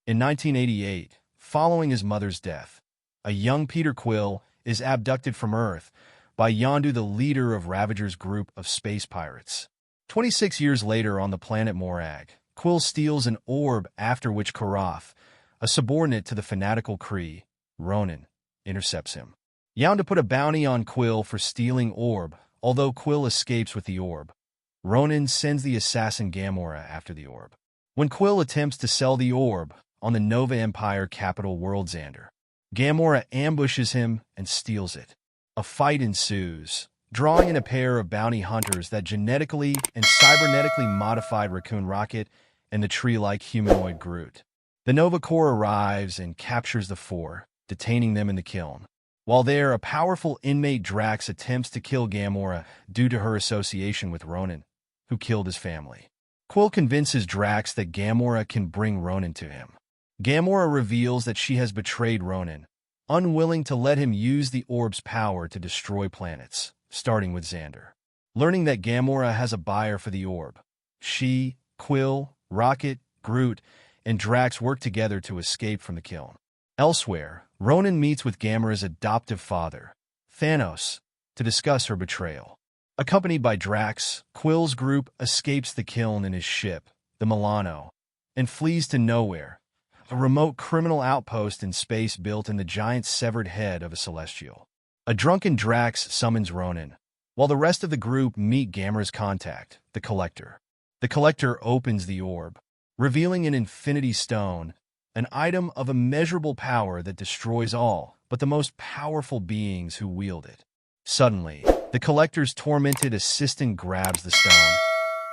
In 1988, following his mother's death, a young Peter Quill is abducted from Earth by Yondu, the leader of Ravager's group of space pirates. 26 years later on the planet Morag, Quill steals an orb after which Karath, a subordinate to the fanatical Kree, Ronan, intercepts him. Yondu put a bounty on Quill for stealing orb, although Quill escapes with the orb. Ronan sends the assassin Gamora after the orb. When Quill attempts to sell the orb on the Nova Empire capital world Xandar, Gamora ambushes him and steals it. A fight ensues, drawing in a pair of bounty hunters that genetically and cybernetically modified Raccoon Rocket and the tree-like humanoid Groot. The Nova Corps arrives and captures the four, detaining them in the kiln. While there, a powerful inmate Drax attempts to kill Gamora due to her association with Ronan, who killed his family. Quill convinces Drax that Gamora can bring Ronan to him. Gamora reveals that she has betrayed Ronan, unwilling to let him use the orb's power to destroy planets, starting with Xandar. Learning that Gamora has a buyer for the orb, she, Quill, Rocket, Groot, and Drax work together to escape from the kiln. Elsewhere, Ronan meets with Gamora's adoptive father, Thanos, to discuss her betrayal. Accompanied by Drax, Quill's group escapes the kiln in his ship, the Milano, and flees to Nowhere, a remote criminal outpost in space built in the giant severed head of a Celestial. A drunken Drax summons Ronan, while the rest of the group meet Gamora's contact, the Collector. The Collector opens the orb, revealing an Infinity Stone, an item of immeasurable power that destroys all but the most powerful beings who wield it. Suddenly, the Collector's tormented assistant grabs the stone,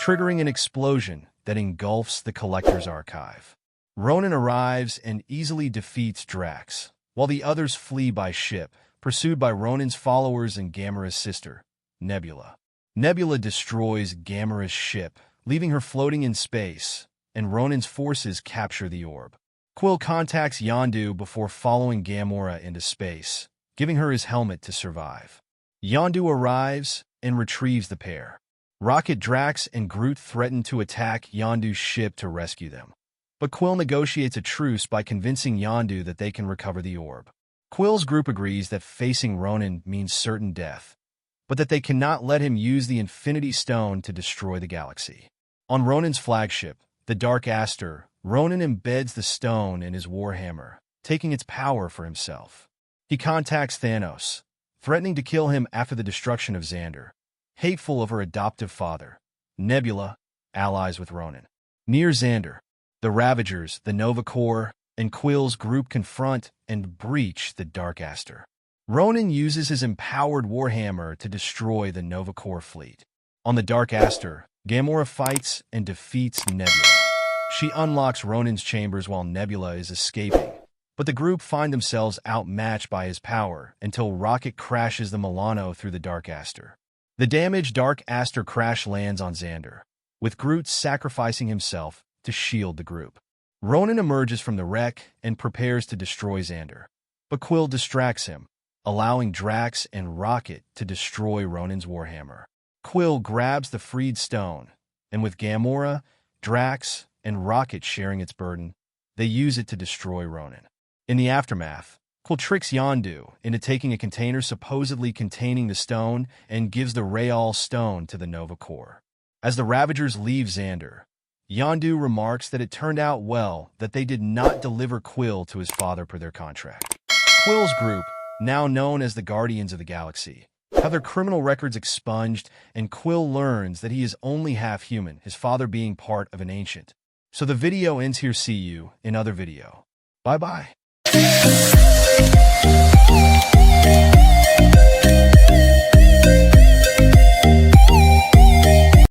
triggering an explosion that engulfs the Collector's archive. Ronan arrives and easily defeats Drax, while the others flee by ship, pursued by Ronan's followers and Gamora's sister, Nebula. Nebula destroys Gamora's ship, leaving her floating in space, and Ronan's forces capture the orb. Quill contacts Yondu before following Gamora into space, giving her his helmet to survive. Yondu arrives and retrieves the pair. Rocket, Drax, and Groot threaten to attack Yondu's ship to rescue them, but Quill negotiates a truce by convincing Yondu that they can recover the orb. Quill's group agrees that facing Ronan means certain death, but that they cannot let him use the Infinity Stone to destroy the galaxy. On Ronan's flagship, the Dark Aster, Ronan embeds the stone in his warhammer, taking its power for himself. He contacts Thanos, threatening to kill him after the destruction of Xandar. Hateful of her adoptive father, Nebula allies with Ronan. Near Xandar, the Ravagers, the Nova Corps, and Quill's group confront and breach the Dark Aster. Ronan uses his empowered warhammer to destroy the Nova Corps fleet. On the Dark Aster, Gamora fights and defeats Nebula. She unlocks Ronan's chambers while Nebula is escaping, but the group find themselves outmatched by his power until Rocket crashes the Milano through the Dark Aster. The damaged Dark Aster crash lands on Xandar, with Groot sacrificing himself to shield the group. Ronan emerges from the wreck and prepares to destroy Xandar, but Quill distracts him, allowing Drax and Rocket to destroy Ronan's warhammer. Quill grabs the freed stone, and with Gamora, Drax, and Rocket sharing its burden, they use it to destroy Ronan. In the aftermath, Quill tricks Yondu into taking a container supposedly containing the stone and gives the Real Stone to the Nova Corps. As the Ravagers leave Xandar, Yondu remarks that it turned out well that they did not deliver Quill to his father per their contract. Quill's group, now known as the Guardians of the Galaxy, have their criminal records expunged, and Quill learns that he is only half human, his father being part of an ancient. So the video ends here. See you in other video. Bye-bye.